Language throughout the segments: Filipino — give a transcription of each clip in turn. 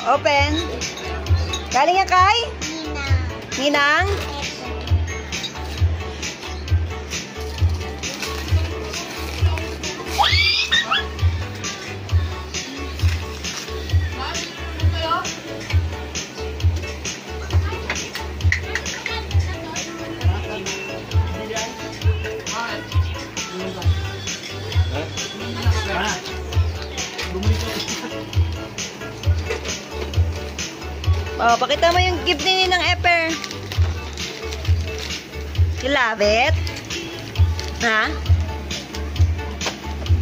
Open. Galing yan kay? Ninang. Oh, pakita mo yung gift ni Ninang Eper. You love it? Ha?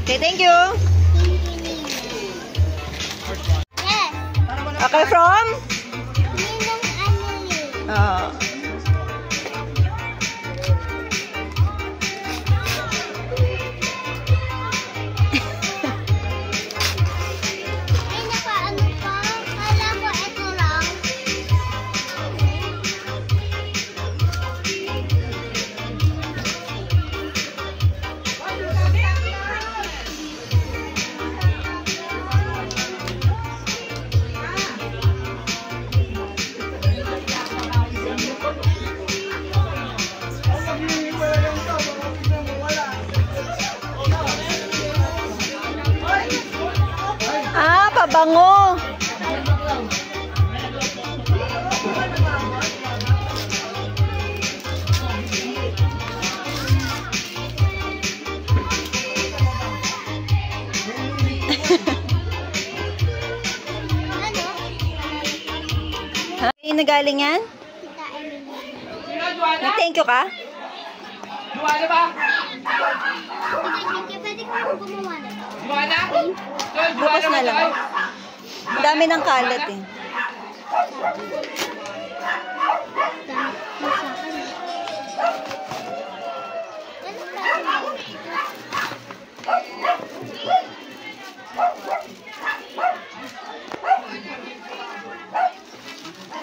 Okay, thank you. Yes. Okay, from? Ninang Annalyn. Oh. Ay, nakaano pa? Kala ko ito lang. Ah, pabango. Ano? Ha? Ay, nagaling yan? Tita Emily. Nag-thank you ka? Juana ba? Pwede ko gumawa na to. Juana? Bukas na lang. Ang dami ng kalat eh.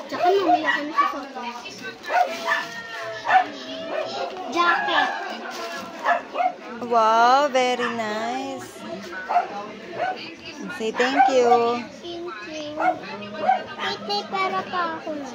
Tsaka mamaya kami sa photo. Jacket. Wow, very nice. Say thank you. Thank you. Wait, may pera pa ako na.